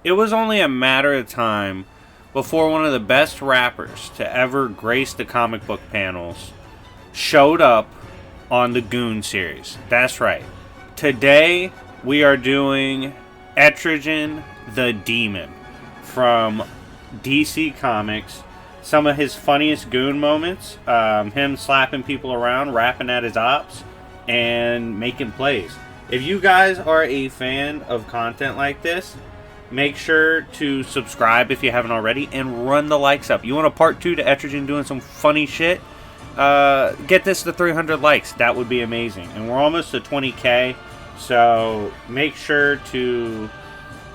it was only a matter of time before one of the best rappers to ever grace the comic book panels showed up on the Goon series. That's right. Today, we are doing Etrigan the Demon from DC Comics. Some of his funniest Goon moments, him slapping people around, rapping at his ops, and making plays. If you guys are a fan of content like this, make sure to subscribe if you haven't already, and run the likes up. You want a part 2 to Etrigan doing some funny shit? Get this to 300 likes. That would be amazing. And we're almost to 20k, so make sure to,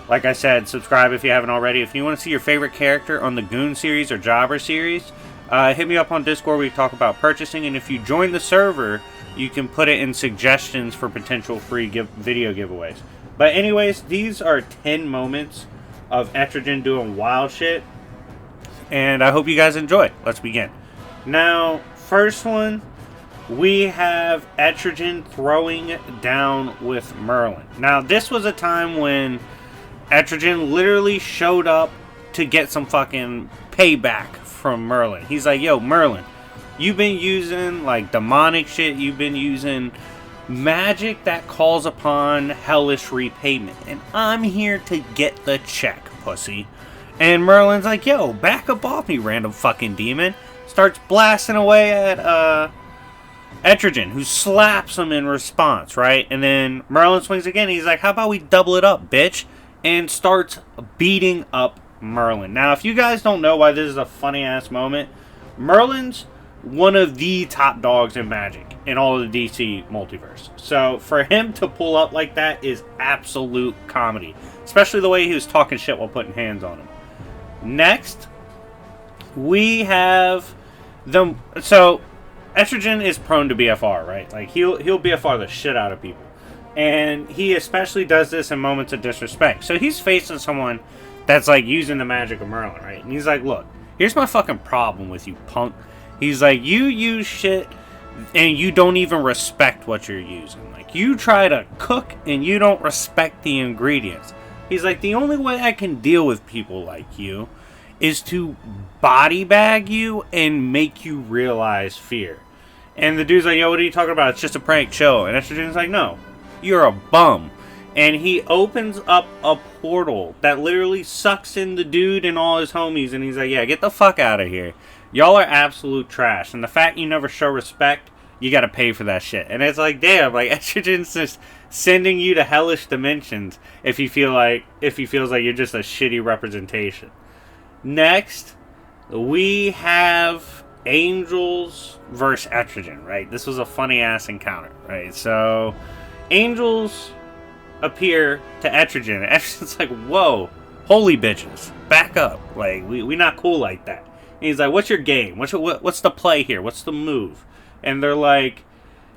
like I said, subscribe if you haven't already. If you want to see your favorite character on the Goon series or Jobber series, hit me up on Discord. We talk about purchasing, and if you join the server, you can put it in suggestions for potential free video giveaways. But anyways, these are 10 moments of Etrigan doing wild shit, and I hope you guys enjoy. Let's begin. Now, first one, we have Etrigan throwing down with Merlin. Now, this was a time when Etrigan literally showed up to get some fucking payback from Merlin. He's like, yo, Merlin, you've been using like demonic shit. You've been using magic that calls upon hellish repayment, and I'm here to get the check, pussy. And Merlin's like, yo, back up off me, random fucking demon. Starts blasting away at Etrigan, who slaps him in response, right? And then Merlin swings again. He's like, how about we double it up, bitch? And starts beating up Merlin. Now, if you guys don't know why this is a funny ass moment, Merlin's one of the top dogs in Magic in all of the DC multiverse. So for him to pull up like that is absolute comedy, especially the way he was talking shit while putting hands on him. Next, we have the Etrigan is prone to BFR, right? Like he'll BFR the shit out of people. And he especially does this in moments of disrespect. So he's facing someone that's like using the magic of Merlin, right? And he's like, look, here's my fucking problem with you, punk. He's like, you use shit and you don't even respect what you're using. Like, you try to cook and you don't respect the ingredients. He's like, the only way I can deal with people like you is to body bag you and make you realize fear. And the dude's like, yo, what are you talking about? It's just a prank show. And Etrigan's like, no, you're a bum. And he opens up a portal that literally sucks in the dude and all his homies. And he's like, yeah, get the fuck out of here. Y'all are absolute trash. And the fact you never show respect, you gotta pay for that shit. And it's like, damn, like Etrigan's just sending you to hellish dimensions if he feels like you're just a shitty representation. Next, we have Angels versus Etrigan, right? This was a funny ass encounter, right? So Angels appear to Etrigan, and Etrigan's like, whoa, holy bitches, back up. Like, we not cool like that. And he's like, what's your game? What's the play here? What's the move? And they're like,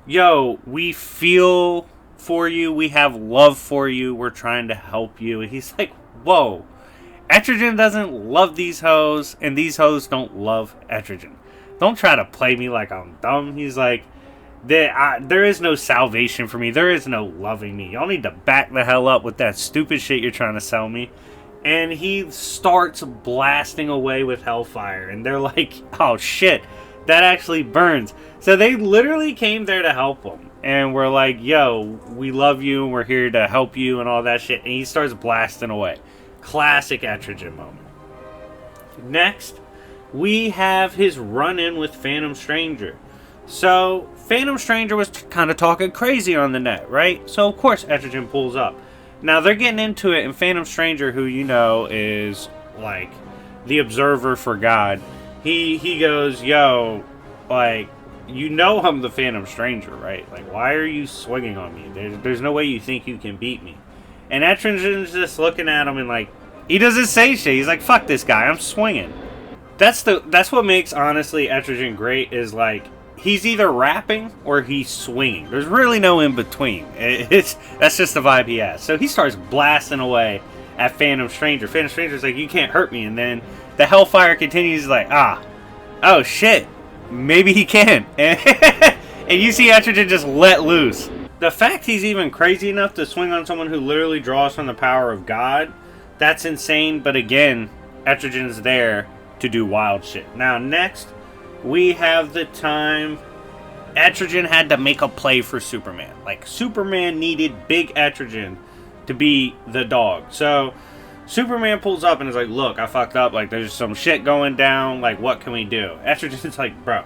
yo, we feel for you. We have love for you. We're trying to help you. And he's like, whoa. Etrigan doesn't love these hoes, and these hoes don't love Etrigan. Don't try to play me like I'm dumb. He's like, there is no salvation for me. There is no loving me. Y'all need to back the hell up with that stupid shit you're trying to sell me. And he starts blasting away with hellfire. And they're like, oh shit, that actually burns. So they literally came there to help him. And we're like, yo, we love you and we're here to help you and all that shit. And he starts blasting away. Classic Etrigan moment. Next, we have his run-in with Phantom Stranger. So Phantom Stranger was kind of talking crazy on the net, right? So of course Etrigan pulls up. Now they're getting into it, and Phantom Stranger, who you know is like the observer for God, he goes, yo, like, you know I'm the Phantom Stranger, right? Like, why are you swinging on me? There's no way you think you can beat me. And Etrigan's just looking at him and like, he doesn't say shit. He's like, fuck this guy, I'm swinging. That's what makes, honestly, Etrigan great, is like, he's either rapping or he's swinging. There's really no in between. That's just the vibe he has. So he starts blasting away at Phantom Stranger. Phantom Stranger's like, you can't hurt me. And then the hellfire continues, like, oh shit, maybe he can. And you see Etrigan just let loose. The fact he's even crazy enough to swing on someone who literally draws from the power of God That's insane, but again, Etrigan's there to do wild shit. Now, next, we have the time Etrigan had to make a play for Superman. Like, Superman needed Big Etrigan to be the dog. So, Superman pulls up and is like, look, I fucked up. Like, there's some shit going down. Like, what can we do? Etrigan's like, bro,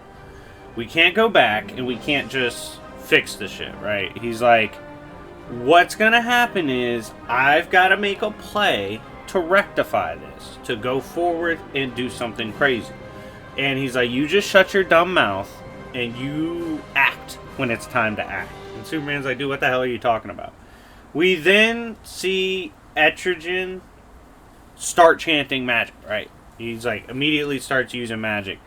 we can't go back and we can't just fix the shit, right? He's like, what's gonna happen is I've got to make a play to rectify this, to go forward and do something crazy. And he's like, you just shut your dumb mouth and you act when it's time to act. And Superman's like, dude, what the hell are you talking about? We then see Etrigan start chanting magic, right? He's like, immediately starts using magic.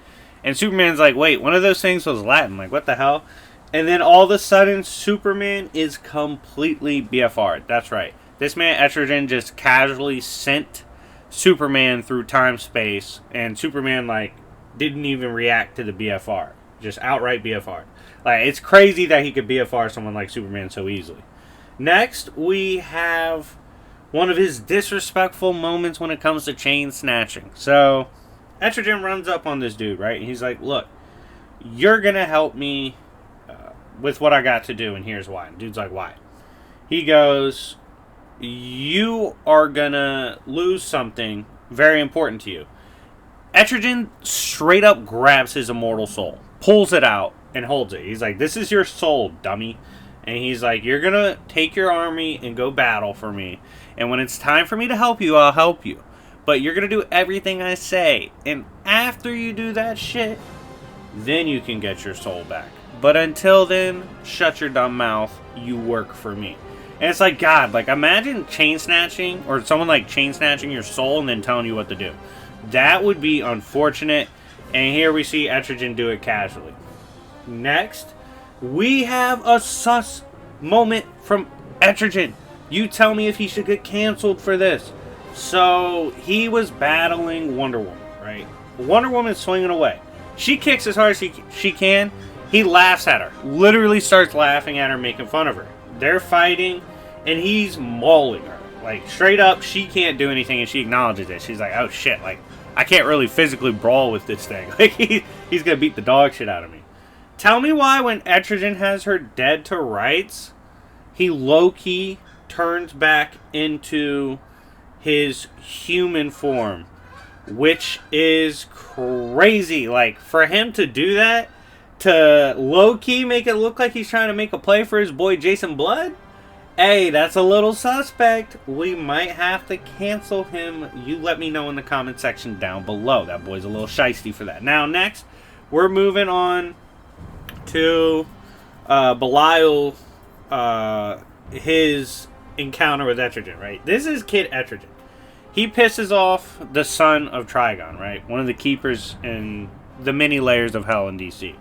And Superman's like, wait, one of those things was Latin. Like, what the hell? And then all of a sudden, Superman is completely BFR'd. That's right. This man, Etrigan, just casually sent Superman through time-space. And Superman, like, didn't even react to the BFR. Just outright BFR. Like, it's crazy that he could BFR someone like Superman so easily. Next, we have one of his disrespectful moments when it comes to chain snatching. So, Etrigan runs up on this dude, right? And he's like, look, you're going to help me with what I got to do, and here's why. And dude's like, why? He goes, you are going to lose something very important to you. Etrigan straight up grabs his immortal soul, pulls it out, and holds it. He's like, this is your soul, dummy. And he's like, you're going to take your army and go battle for me. And when it's time for me to help you, I'll help you. But you're going to do everything I say. And after you do that shit, then you can get your soul back. But until then, shut your dumb mouth. You work for me. And it's like, God, like, imagine chain snatching, or someone like chain snatching your soul and then telling you what to do. That would be unfortunate. And here we see Etrigan do it casually. Next, we have a sus moment from Etrigan. You tell me if he should get canceled for this. So, he was battling Wonder Woman, right? Wonder Woman's swinging away. She kicks as hard as she can. He laughs at her. Literally starts laughing at her, making fun of her. They're fighting, and he's mauling her. Like, straight up, she can't do anything, and she acknowledges it. She's like, oh, shit. Like, I can't really physically brawl with this thing. Like, he's going to beat the dog shit out of me. Tell me why when Etrigan has her dead to rights, he low-key turns back into his human form, which is crazy. Like, for him to do that, to low-key make it look like he's trying to make a play for his boy Jason Blood, hey, that's a little suspect. We might have to cancel him. You let me know in the comment section down below. That boy's a little shiesty for that. Now, next, we're moving on to Belial, his encounter with Etrigan, right? This is Kid Etrigan. He pisses off the son of Trigon, right? One of the keepers in the many layers of hell in DC.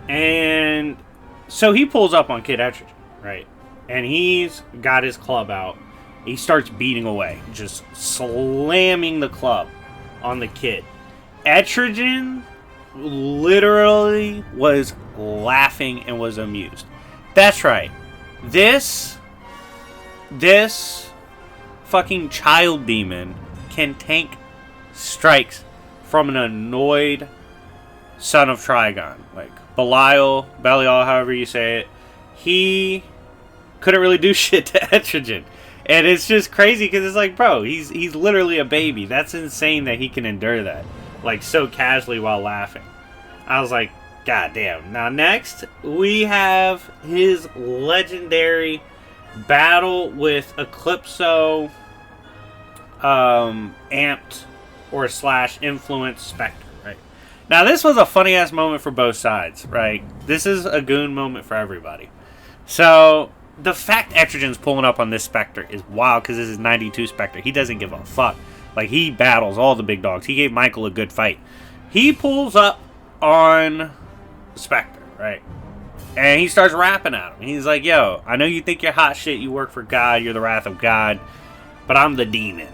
And so he pulls up on Kid Etrigan, right? And he's got his club out. He starts beating away, just slamming the club on the kid. Etrigan literally was laughing and was amused. That's right. This fucking child demon can tank strikes from an annoyed son of Trigon. Like, Belial, however you say it. He couldn't really do shit to Etrigan. And it's just crazy because it's like, bro, he's literally a baby. That's insane that he can endure that. Like, so casually while laughing. I was like, God damn. Now, next, we have his legendary battle with Eclipso, amped or / influenced Spectre, right? Now, this was a funny-ass moment for both sides, right? This is a Goon moment for everybody. So, the fact Etrigan's pulling up on this Spectre is wild because this is 92 Spectre. He doesn't give a fuck. Like, he battles all the big dogs. He gave Michael a good fight. He pulls up on Spectre, right? And he starts rapping at him. He's like, yo, I know you think you're hot shit. You work for God. You're the wrath of God. But I'm the demon.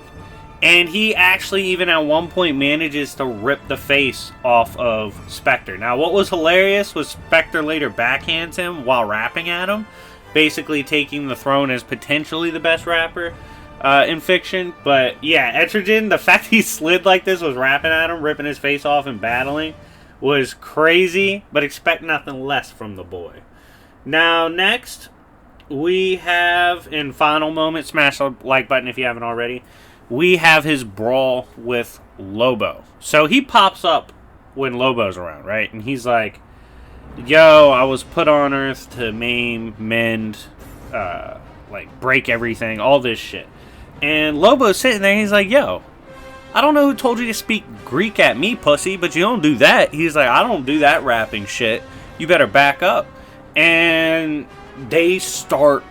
And he actually even at one point manages to rip the face off of Spectre. Now, what was hilarious was Spectre later backhands him while rapping at him. Basically taking the throne as potentially the best rapper. in fiction. But yeah, Etrigan, the fact he slid like this, was rapping at him, ripping his face off and battling, was crazy. But expect nothing less from the boy. Now, next, we have, in final moment, smash the like button if you haven't already, we have his brawl with Lobo. So he pops up when Lobo's around, right? And he's like, yo, I was put on Earth to maim, mend, break everything, all this shit. And Lobo's sitting there, he's like, yo, I don't know who told you to speak Greek at me, pussy, but you don't do that. He's like, I don't do that rapping shit. You better back up. And they start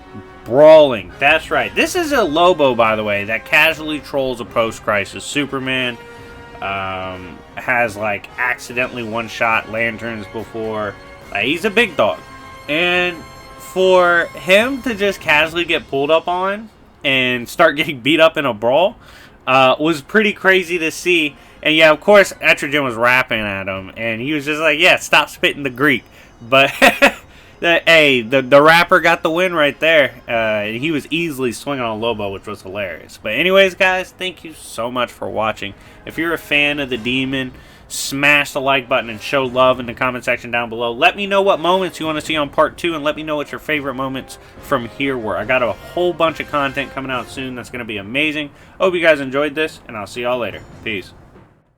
brawling. That's right. This is a Lobo, by the way, that casually trolls a post-crisis Superman. Has, accidentally one-shot lanterns before. He's a big dog. And for him to just casually get pulled up on and start getting beat up in a brawl was pretty crazy to see. And yeah, of course, Etrigan was rapping at him, and he was just like, yeah, stop spitting the Greek. But hey, the rapper got the win right there. He was easily swinging on Lobo, which was hilarious. But anyways, guys, thank you so much for watching. If you're a fan of the Demon, smash the like button and show love in the comment section down below. Let me know what moments you want to see on part 2, and let me know what your favorite moments from here were. I got a whole bunch of content coming out soon that's going to be amazing. Hope you guys enjoyed this, and I'll see y'all later. Peace.